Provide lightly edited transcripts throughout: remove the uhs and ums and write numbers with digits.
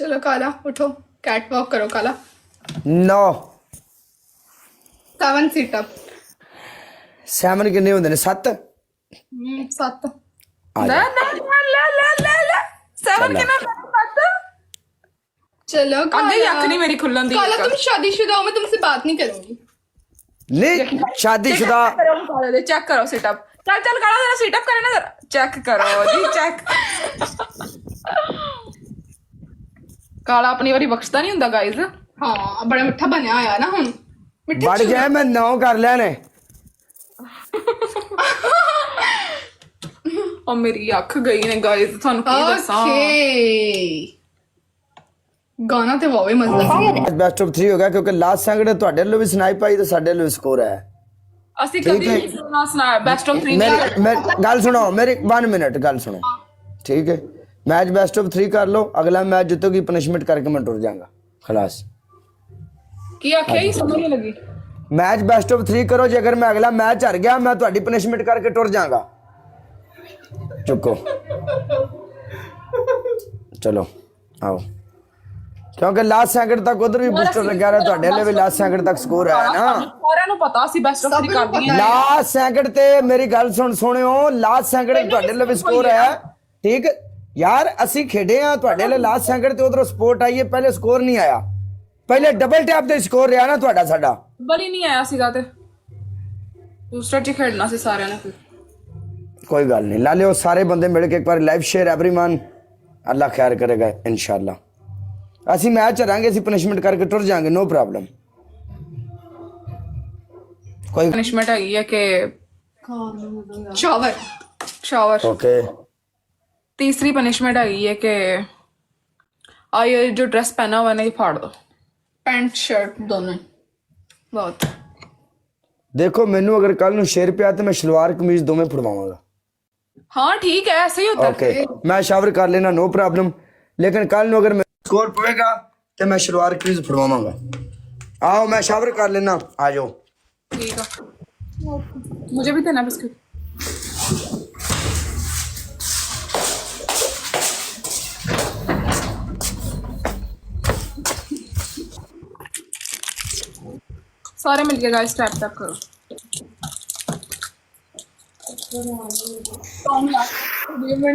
चलो काला उठो, कैट वॉक करो काला। 9 7 सीट अप। 7 किन्ने होंदे ने 7 7 आ ले जा ले ले ले ले ले 7 कितना 7 चलो आगे काला। यक नहीं मेरी खुलन दी काला तुम शादीशुदा हो, मैं तुमसे बात नहीं करूंगी। नहीं शादीशुदा चेक करो सिटअप। चल चल काला जरा सिटअप करे ना, जरा चेक करो जी चेक। काला अपनी वारी बख्शता नहीं हुंदा गाइस। हाँ बड़ा मिठा बनया आया ना हुन। मिठे बढ़ गया मैं 9 कर लिया ने और मेरी अख गई ने गाइस, थानू की दसा। ओके गाना ते वावे मजा। बेस्ट ऑफ 3 हो गया क्योंकि लास्ट सैंगड़े ਤੁਹਾਡੇ ਵੱਲੋਂ ਵੀ ਸੁਣਾਈ ਪਾਈ ਤੇ ਸਾਡੇ ਵੱਲੋਂ ਸਕੋਰ ਹੈ। ਅਸੀਂ ਕਦੀ ਨਹੀਂ ਸੁਣਾ ਬੈਸਟ ਆਫ 3 मैं गल सुनो मेरी 1 मिनट गल सुनो ठीक है। मैच बेस्ट ऑफ 3 कर लो, अगला मैच जीतोगी पनिशमेंट करके मैं टुर जाऊंगा खलास। ਕੀ ਆਖਿਆ ਹੀ ਸਮਝ ਨਹੀਂ ਲੱਗੀ। मैच बेस्ट ऑफ 3 करो, जे अगर मैं अगला मैच हार गया मैं ਤੁਹਾਡੀ पनिशमेंट करके टुर जाऊंगा। चुको चलो आओ, क्योंकि लास्ट सेकंड तक उधर भी बूस्टर लगा रहा, ਤੁਹਾਡੇ ਲਈ ਵੀ ਲਾਸਟ ਸੈਕਿੰਡ ਤੱਕ ਸਕੋਰ ਹੈ ਨਾ। ਸਾਰਿਆਂ ਨੂੰ ਪਤਾ ਸੀ ਬੈਸਟ ਆਫ 3 ਕਰਦੀ ਹੈ। ਲਾਸਟ ਸੈਕਿੰਡ ਤੇ ਮੇਰੀ ਗੱਲ ਸੁਣਿਓ, ਲਾਸਟ ਸੈਕਿੰਡ ਤੁਹਾਡੇ ਲਈ ਵੀ ਸਕੋਰ ਹੈ ਠੀਕ यार। ਅਸੀਂ ਖੇਡੇ ਆ ਤੁਹਾਡੇ ਲਈ ਲਾਸਟ ਸੈਕਿੰਡ ਤੇ ਉਧਰੋਂ ਸਪੋਰਟ ਆਈ ਹੈ, ਪਹਿਲੇ ਸਕੋਰ ਨਹੀਂ ਆਇਆ, ਪਹਿਲੇ ਡਬਲ ਟੈਪ ਤੇ ਸਕੋਰ ਰਿਹਾ ਨਾ ਤੁਹਾਡਾ ਸਾਡਾ। ਬਲੀ ਨਹੀਂ ਆਇਆ ਸੀਗਾ ਤੇ ਦੂਸਰਾ ਚ ਖੇਡਣਾ ਸੀ ਸਾਰਿਆਂ ਨੇ। ਫਿਰ कोई गल नहीं, ला लियो सारे बंदे मिल के एक बार लाइव शेयर एवरीवन, अल्लाह खैर करेगा इंशाल्लाह। ਅਸੀਂ ਮੈਚ ਹਰਾਂਗੇ, ਅਸੀਂ ਪਨਿਸ਼ਮੈਂਟ ਕਰਕੇ ਟੁਰ ਜਾਾਂਗੇ, नो प्रॉब्लम। कोई ਪਨਿਸ਼ਮੈਂਟ ਹੈਗੀ ਹੈ ਕਿ शॉवर ਸ਼ਾਵਰ। ओके तीसरी पनिशमेंट हैगी है कि ये जो ड्रेस पहना हुआ है ना ये फाड़ दो। पैंट शर्ट दोनों बहुत। देखो मैनू अगर कल ਨੂੰ शेर ਪਿਆ ਤੇ ਮੈਂ ਸ਼ਲਵਾਰ ਕਮੀਜ਼ ਦੋਵੇਂ ਫੜਵਾਵਾਂਗਾ। हाँ ठीक है ऐसे ही होता है। ओके मैं शावर कर लेना, नो प्रॉब्लम, लेकिन कल ਨੂੰ अगर मैं स्कोर पवेगा तो मैं शलवार कमीज फड़वावांगा। आओ मैं शावर कर लेना, आ जाओ। ठीक है मुझे भी देना बिस्किट। सारे मिलके गाइस टैप टैप करो।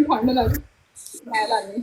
ठंड लग मैं लानी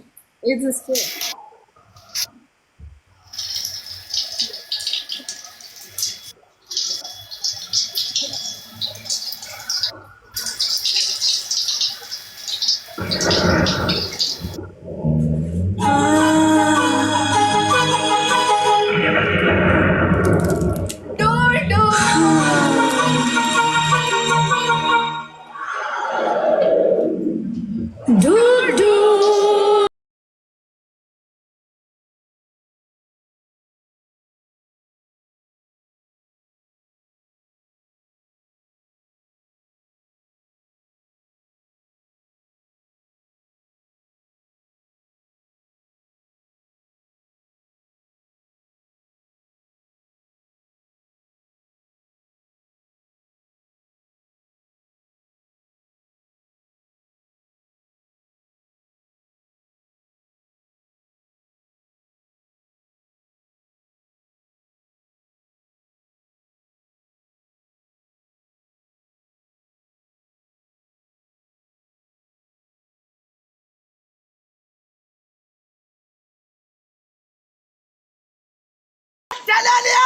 चला लिया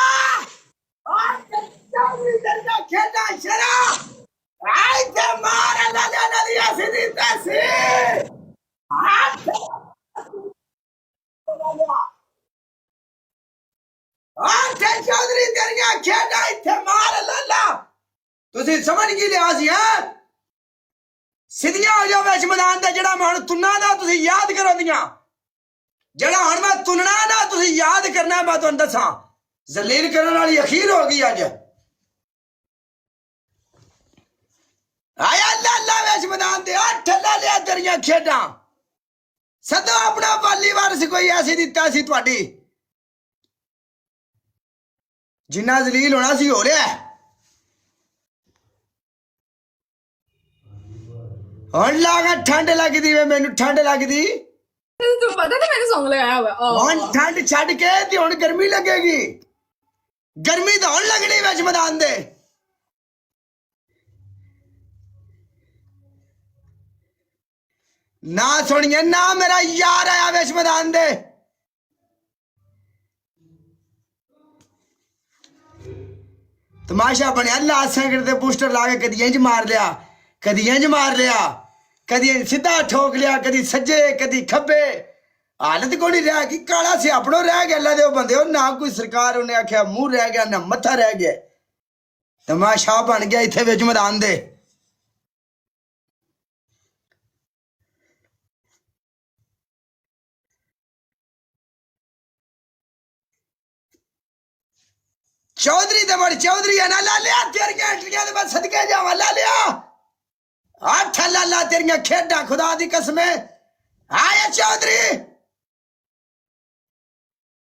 खेलना शरा आई ते मार लगा लिया सीधी तैसे चौधरी तेरिया खेलना इतने मार लाला तुसी समझ की लिया सी है सीधियां हो जाओ विच मैदान ते जेड़ा मैं हुण तुन्ना दा तुसी याद करो दियां जेड़ा हुण मैं तुनना ना तुसी याद करना। मैं तुहानू दसां जलील करने वाली अखीर हो गई अज। आया लाला विच मैदान ते ठल्ला लिया तेरिया खेडां सदो अपना बाली वारस कोई ऐसी दिता सी तुहाडी जिन्ना जलील होना सी हो रहा। हुण लागा ठंड लगदी वे मैनू ठंड लगदी। तुम पता था मैंने सॉन्ग लगाया हुआ है ਹੁਣ ਠੰਡ ਛੱਡ ਕੇ ਤੇ ਹੁਣ ਗਰਮੀ ਲੱਗੇਗੀ ਗਰਮੀ ਤਾਂ ਹੁਣ ਲੱਗਣੀ ਵਿੱਚ ਮੈਦਾਨ ਦੇ ਨਾ ਸੁਣੀਏ ਨਾ ਮੇਰਾ ਯਾਰ ਆਇਆ ਵਿੱਚ ਮੈਦਾਨ ਦੇ तमाशा बनया लास्ट सेकंड ते पोस्टर ला के कदी इंज मार लिया कदी सीधा ठोक लिया कदी सज्जे कदी खब्बे हालत कोनी रह गई काला सियापड़ो रह गया अल्लाह दे बंदे ना कोई सरकार उन्हें आख्या मुंह रह गया ना मत्था रह गया तमाशा बन गया इत्थे विच मैदान दे चौधरी ते बड़ी चौधरी है ना ला लिया तेरिया एंट्रियां ते मैं सदके जावां ला लिया आठ ला तेरिया खेडा खुदा दी कसम आया चौधरी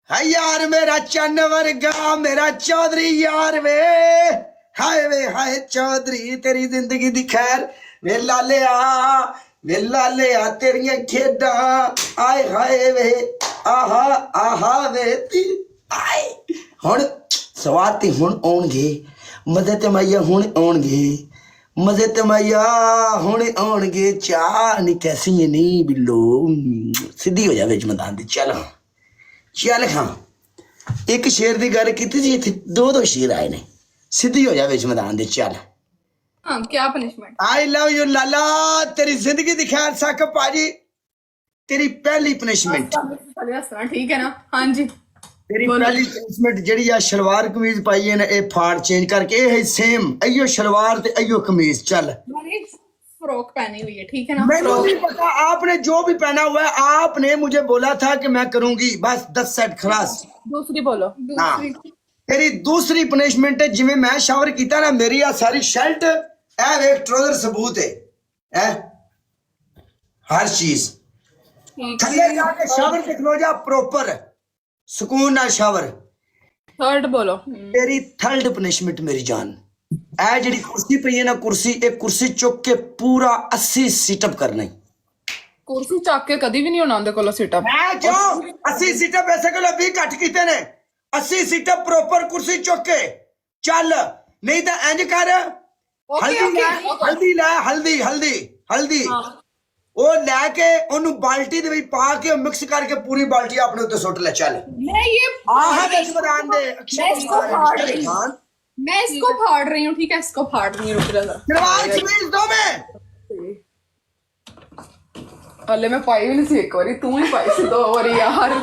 हाय यार मेरा चन्न वर्गा मेरा चौधरी यार वे हाय चौधरी तेरी जिंदगी दी खैर वे लालिया तेरिया खेडा आए हाय वे आहा वे ती आए हुण सवाती हुण आउणगे मजे ते मैया हुण आउणगे मजे ते मैया हुण आउणगे चाह नहीं कैसी है नहीं बिल्लो सीधी हो जा विच मैदान दी चल खां एक शेर दी गल कीती सी इत्थे दो शेर आए ने सीधी हो जा विच मैदान दी चल हाँ क्या पनिशमेंट आई लव यू लाला तेरी जिंदगी दी खैर सक पाजी तेरी पहली पनिशमेंट ठीक है ना हाँ जी तेरी पहली पनिशमेंट जेड़ी आ शलवार कमीज पाई है ना ए फाड़ चेंज करके ए है सेम अयो शलवार ते अयो कमीज चल मैंने फ्रॉक पहनी हुई है ठीक है ना मैंने नहीं पता आपने जो भी पहना हुआ है आपने मुझे बोला था कि मैं करूंगी बस 10 सेट खलास दूसरी बोलो हाँ तेरी दूसरी पनिशमेंट है जिवें मैं शावर कीता ना मेरी आ सारी शर्ट ए वेख ट्राउजर सबूत है हर चीज थल्ले जाके शावर ते खलो जा प्रॉपर सुकून ना शावर थर्ड बोलो तेरी थर्ड पनिशमेंट मेरी जान ए जेडी कुर्सी पई है ना कुर्सी एक कुर्सी चुक के पूरा 80 सीटअप करना कुर्सी चक के कदी भी नहीं होना उनके कोलो सिटअप मैं क्यों 80 सीटअप ऐसे कोलो 20 घट कीते ने 80 सीटअप प्रॉपर कुर्सी चुक के चल नहीं तो इंज कर हल्दी वो लैके ओनू बाल्टी दे विच पा के मिक्स करके पूरी बाल्टी अपने उत्ते सुट ले चल मैं ये आहा विच मैदान दे मैं इसको फाड़ रही हूँ ठीक है इसको फाड़ रही हूँ रुक जा सलवार कमीज दो में पहले मैं पाई भी नहीं सी एक बारी तू ही पाई सी 2 बारी यार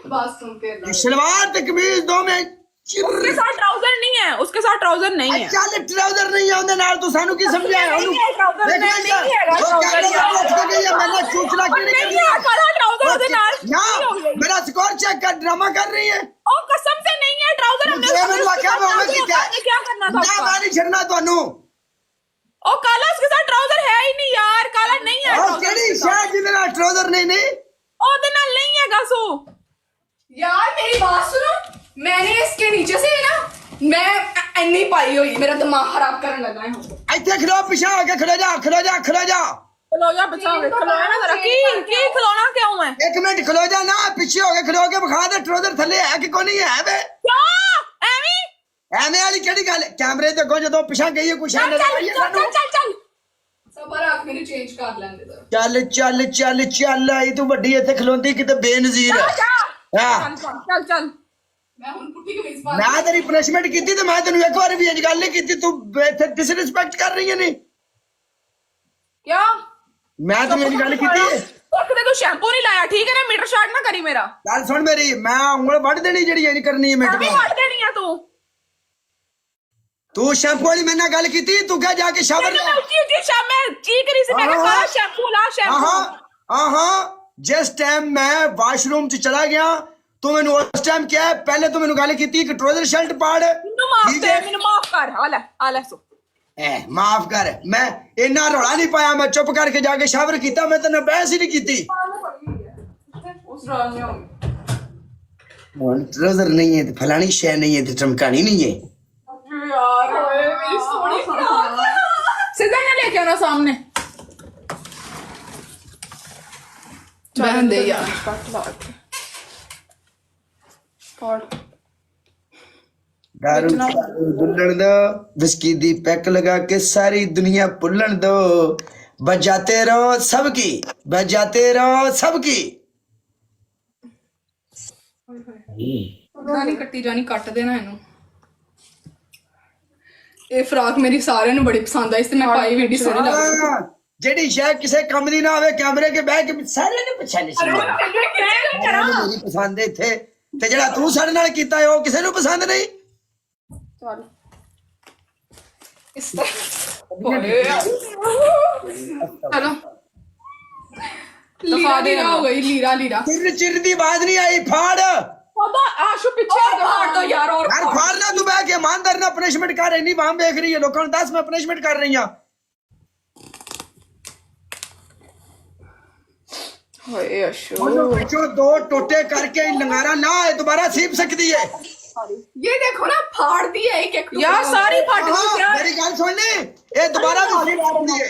बस सुनते हैं सलवार ते कमीज दो में उसके साथ ट्राउजर नहीं है उसके साथ ट्राउजर नहीं है चल ट्राउजर नहीं है उनदे नाल तू सानू की समझाया ओनू मैंने चूचला क्यों नहीं है काला ट्राउजर ਉਹਦੇ ਨਾਲ ना मेरा स्कोर चेक कर ड्रामा कर रही है ओ कसम से नहीं है ट्राउजर हमने क्या करना था ना मैं नहीं छड़ना ਤੁਹਾਨੂੰ ओ काला उसके साथ ट्राउजर है ही नहीं यार काला नहीं है और केड़ी शायद जिहदे नाल ट्राउजर नहीं ਉਹਦੇ ਨਾਲ नहीं है गसो यार मेरी बात सुनो मैंने इसके नीचे से ना मैं अन्नी पाई हुई मेरा दिमाग खराब करने लगा है ਇੱਥੇ ਖਲੋ ਪਿਛਾ ਹੋ ਕੇ ਖਲੋ ਜਾ खलो जा बचा खलोया ना जरा की खलोना क्यों है एक मिनट खलो जा ना पीछे हो के खलो के बखा दे ट्राउजर थल्ले है कि कोनी है वे क्यों एवी ਐਵੇਂ ਵਾਲੀ ਕਿਹੜੀ ਗੱਲ ਕੈਮਰੇ ਤੇ ਅੱਗੋਂ ਜਦੋਂ ਪਿਛਾ ਗਈ ਹੈ ਕੁਛ चल ਨਜ਼ਰ ਆਈ ਹੈ ਸਾਨੂੰ सबर आख मेरे चेंज कर लेंगे जरा ਚੱਲ ਆਈ ਤੂੰ ਵੱਡੀ ਇੱਥੇ ਖਲੋਂਦੀ ਕਿਤੇ ਬੇਨਜ਼ੀਰ ਹਾਂ चल मैं हुन पुट्टी कमीज पा ਮੈਂ ਤੇਰੀ ਪਨਿਸ਼ਮੈਂਟ ਕੀਤੀ ਤੇ ਮੈਂ ਤੈਨੂੰ ਇੱਕ ਵਾਰ ਵੀ ਇਹ ਗੱਲ ਨਹੀਂ ਕੀਤੀ ਤੂੰ ਇੱਥੇ ਡਿਸਰਿਸਪੈਕਟ ਕਰ ਰਹੀ ਹੈ ਨਹੀਂ क्या ਮੈਂ ਤੈਨੂੰ ਇਹ ਗੱਲ ਕੀਤੀ तो तू शैम्पू नहीं लाया ठीक है ना मीटर शॉट ना करी मेरा ਗੱਲ ਸੁਣ ਮੇਰੀ ਮੈਂ ਉਂਗਲ ਵੱਢ ਦੇਣੀ ਜਿਹੜੀ ਇਹ ਕਰਨੀ ਹੈ ਮਿੰਟ अभी ਬਾਅਦ काट देनी है तू ਤੂੰ ਸ਼ੈਂਪੂ ਵਾਲੀ ਮੇਰੇ ਨਾਲ ਗੱਲ ਕੀਤੀ ਤੂੰ ਕਹ ਜਾ ਕੇ ਸ਼ਾਵਰ ਲੈ जी शाम में ची करी से मैंने कहा शैम्पू ला शैम्पू हाँ जिस टाइम मैं वॉशरूम च चला गया तू मैंने उस टाइम क्या है पहले तू मैंने गल की कि ट्राउजर शर्ट पाड़ मैनू माफ कर आले सो माफ कर मैं इन्ना रौला नहीं पाया मैं चुप करके जाके शावर किया मैं तेने बहस ही नहीं की ट्राउजर नहीं है फलानी शय नहीं है चमकानी नहीं है सीधा ना लेके आना सामने बहन दे यार ਕੱਟ ਲਾ ਕੇ ਫੜ दारू शारू दुल्हन दो विस्की दी पैक लगा के सारी दुनिया भुल्लण दो बजाते रहो सबकी बजाते रहो सबकी ਨਹੀਂ ਕੱਟੀ ਜਾਣੀ ਕੱਟ ਦੇਣਾ ਇਹਨੂੰ ਇਹ ਫਰਾਕ ਮੇਰੀ ਸਾਰਿਆਂ ਨੂੰ ਬੜੀ ਪਸੰਦ ਆਈ ਤੇ ਮੈਂ ਪਾਈ ਵੀ ਏਡੀ ਸੋਹਣੀ ਲੱਗਦੀ हाँ, जेड़ी शायद किसे कम दी ना होवे कैमरे के बैग के सारे ने पछाने सी मेरी पसंद है इथे ते जेड़ा तू साडे नाल कीता है ओ किसे नु पसंद नहीं ਚੱਲ ਇਸ ਤਰ੍ਹਾਂ ਚਲੋ ਲੀਰਾ ਲੀਰਾ ਹੋ ਗਈ ਲੀਰਾ ਲੀਰਾ चिर चिर दी आवाज नहीं आई फाड़ ਬਾਬਾ ਆਸ਼ੂ ਪਿੱਛੇ और फाड़ दो यार और यार फाड़ना तू बैठ के ईमानदार ना पनिशमेंट कर रही नहीं बाम देख रही है लोगों ने 10 में पनिशमेंट कर रही हां ਹਾਏ ਆਸ਼ੂ और बच्चों दो टोटे करके लंगारा ना आए दोबारा सीप सकती है ये देखो ना फाड़ दिया एक एक ਯਾਰ ਸਾਰੀ ਫਟ ਗਈ हाँ, ਯਾਰ मेरी गल सुन ली ये दोबारा भी सीप सकती है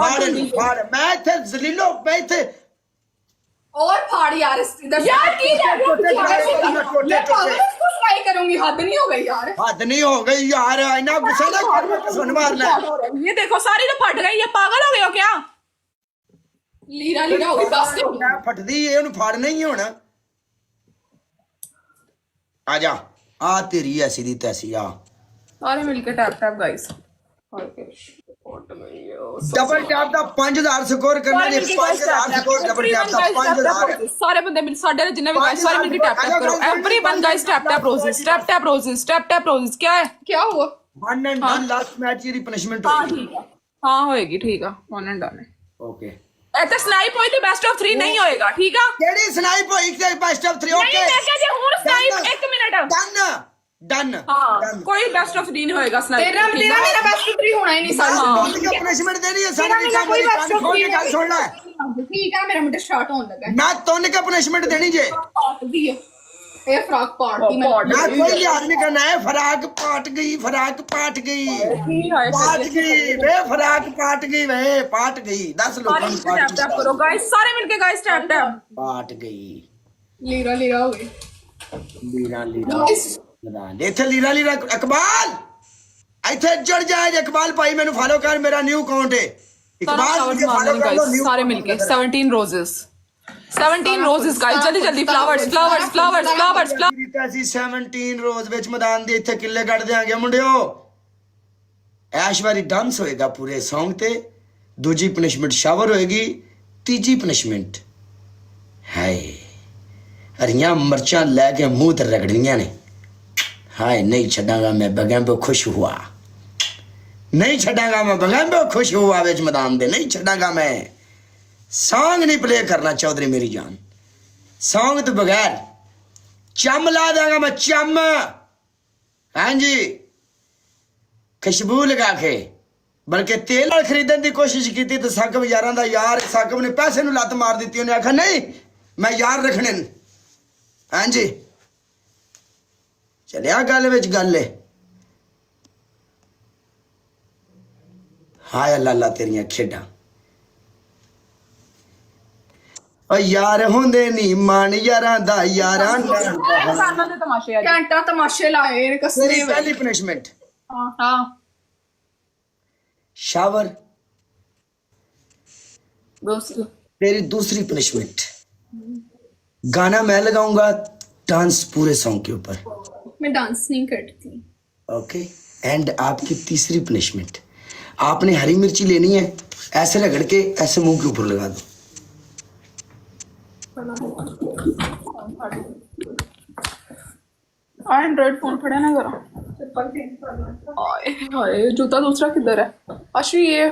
फाड़ नहीं फाड़ मैं इथे जलीलो मैं इथे और फाड़ यार इधर यार की जा रही टोटे टोटे मैं पागल हूँ, इसको ट्राई करूंगी हद नहीं हो गई यार हद नहीं हो गई यार इना गुस्सा ना कर मैं सुन मारना ये देखो सारी तो फट गई ये पागल हो गए हो क्या लीरा लीरा हो गई बस नहीं मैं फटदी है ਉਹਨੂੰ ਫੜਨਾ ਹੀ ਹੁਣ आ जा आ तेरी ऐसी दी तैसी आ सारे मिलके टैप टैप गाइस फट गई डबल टैप ਦਾ 5000 ਸਕੋਰ ਕਰਨਾ ਜੇ 5000 ਸਕੋਰ ਡਬਲ ਟੈਪ ਦਾ 5000 सारे बंदे मिल साडे जिन्ने भी गाइस सारे मिलके टैप टैप करो everyone guys tap tap roses tap tap roses tap tap roses क्या है क्या हुआ one and done last match the punishment हां ਹੋਈ ठीक है हां होएगी ठीक है वन एंड डन ਓਕੇ ऐसे स्नाइप होई तो बेस्ट ऑफ 3 नहीं होएगा ठीक है ਕਿਹੜੀ ਸਨਾਈਪ ਹੋਈ ਤੇ ਬੈਸਟ ਆਫ 3 ਓਕੇ नहीं मैं कह जे हुन स्नाइप 1 मिनट ਡਨ ਡਨ हां कोई बेस्ट ऑफ 3 नहीं होएगा स्नाइप तेरा तेरा मेरा बेस्ट 3 होना ही नहीं सारा ਕੀ ਪਨਿਸ਼ਮੈਂਟ ਦੇਣੀ ਹੈ ਸਾਡੇ ਕੰਮ ਦੀ ਕੰਨ ਖੋਲ ਕੇ ਗੱਲ ਸੁਣ ਲੈ ठीक है मेरा मुंडा स्टार्ट होने लगा ਮੈਂ ਤੁੰਨ ਕੇ ਪਨਿਸ਼ਮੈਂਟ ਦੇਣੀ ਜੇ पाट दी है ये फ्रॉक पाट दी मैं मैं कोई लिहाज नहीं करना है फराक पाट गई पाट गई वे फराक पाट गई वे पाट गई 10 लोगों ने टैप टैप करो गाइस सारे मिलके गाइस टैप टैप पाट गई लीरा लीरा हो गई लीरा इथे लीरा लीरा इकबाल इथे जड़ जाए इकबाल भाई मैंने फॉलो कर मेरा न्यू अकाउंट है इकबाल मुझे फॉलो कर लो न्यू सारे मिलके 17 रोजेस 17 रोजेस गाइस जल्दी जल्दी फ्लावर्स फ्लावर्स फ्लावर्स फ्लावर्स ਅਸੀਂ 17 ਰੋਜ਼ ਵਿੱਚ ਮੈਦਾਨ ਦੇ ਇੱਥੇ ਕਿੱਲੇ ਕੱਢ ਦਿਆਂਗੇ ਮੁੰਡਿਓ ਐਸ਼ ਵਾਰੀ ਡਾਂਸ ਹੋਏਗਾ ਪੂਰੇ Song ਤੇ ਦੂਜੀ ਪਨਿਸ਼ਮੈਂਟ ਸ਼ਾਵਰ ਹੋਏਗੀ ਤੀਜੀ ਪਨਿਸ਼ਮੈਂਟ ਹਾਏ ਹਰੀਆਂ ਮਰਚਾਂ ਲੈ ਕੇ ਮੂੰਹ ਤੇ ਰਗੜਨੀਆਂ ਨੇ ਹਾਏ ਨਹੀਂ ਛੱਡਾਂਗਾ ਮੈਂ ਬਗੈਂਬੋ ਖੁਸ਼ ਹੁਆ नहीं छड़ांगा मैं बगैंबो खुश हुआ विच मैदान दे नहीं छड़ांगा मैं सॉन्ग नहीं प्ले करना चौधरी मेरी जान सॉन्ग तो बगैर चम ला देंगा मैं चम हाँ जी खुशबू लगा के बल्कि तेल खरीदने की कोशिश की तो साकब यारां दा यार साकब ने पैसे नूं लत मार दी उन्हें आखा नहीं मैं यार रखने हाँ जी चलिया गल विच गल है हाय अल्लाह अल्लाह तेरियां खेडां ओ यार होंदे नी मान यारां दा यारां सारे दे तमाशे आज घंटा तमाशे लाए कसरे तेरी पहली पनिशमेंट हां शावर दोस्त तेरी दूसरी पनिशमेंट गाना मैं लगाऊंगा डांस पूरे सॉन्ग के ऊपर मैं डांस नहीं करती ओके एंड आपकी तीसरी पनिशमेंट आपने हरी मिर्ची लेनी है ऐसे रगड़ के ऐसे मुंह के ऊपर लगा दो एंड्रॉइड फोन फड़ा ना करो हाय हाय जूता दूसरा किधर है अश्वी ये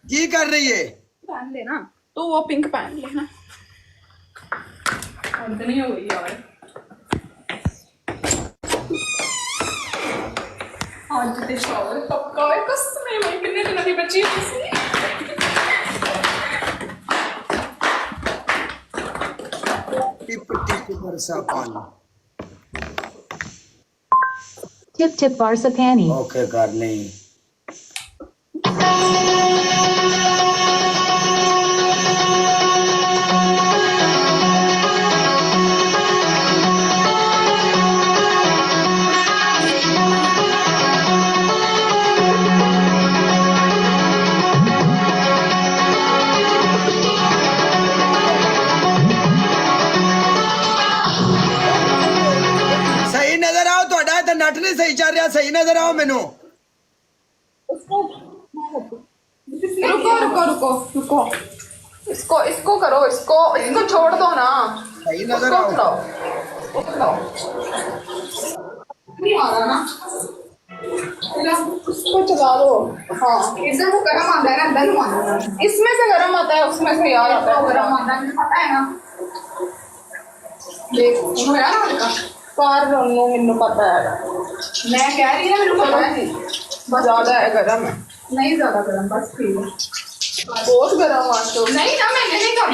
की कर रही है पहन लेना तो वो पिंक पहन लेना हद नहीं हो गई यार आज ते शावर पक्का है कसम है मैं कितने दिनों की बच्ची हूं टिप टिप बरसा पानी Tip tip Barsa Pani. Okay कर नहीं सही नजर आओ मैनू रुको रुको रुको रुको इसको इसको करो इसको इसको छोड़ दो ना सही नजर उसको आओ खिलाओ वो खिलाओ नहीं आ रहा ना उसको चला दो हाँ इधर को गर्म आता है ना अंदर को आता है इसमें से गर्म आता है उसमें से यार आता है गर्म आता है मुझे पता है ना देख मेरा ना हल्का कार रोनो मैंने पता है मैं कह रही हूँ मेरे को पता है बस ज्यादा है गर्म है नहीं ज्यादा गर्म बस ठीक है बहुत गर्म आज तो नहीं ना मैंने नहीं कहा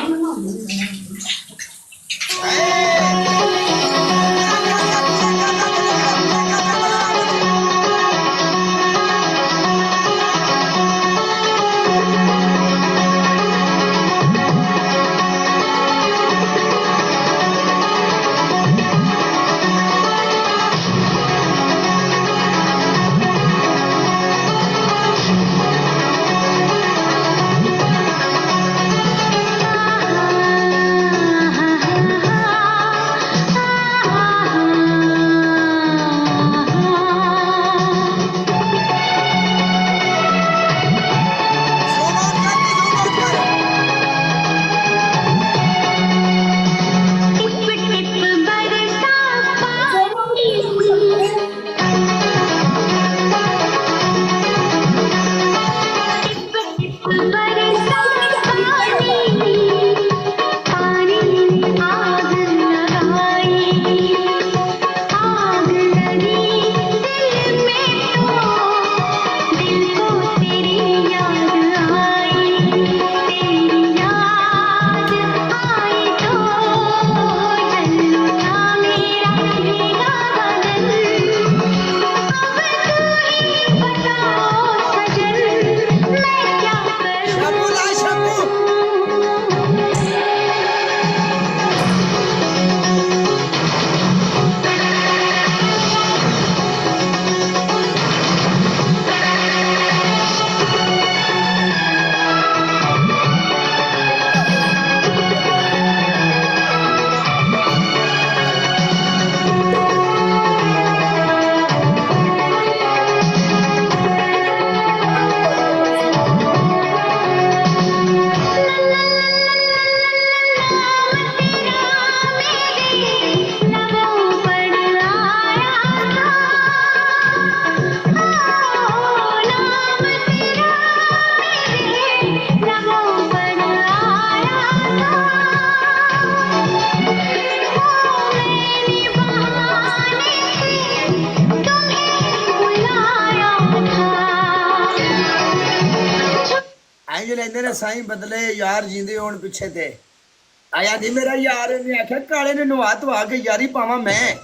जो लेंदे ने साईं बदले यार जींदे होण पिछे ते आया नहीं मेरा यार ने आख्या काले ने नवा धवा के यारी पावा मैं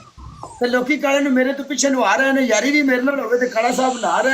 ते लोकी काले ने मेरे तो पिछे नवा रहे ने यारी भी मेरे नाल होवे ते काला साहब नहा रहे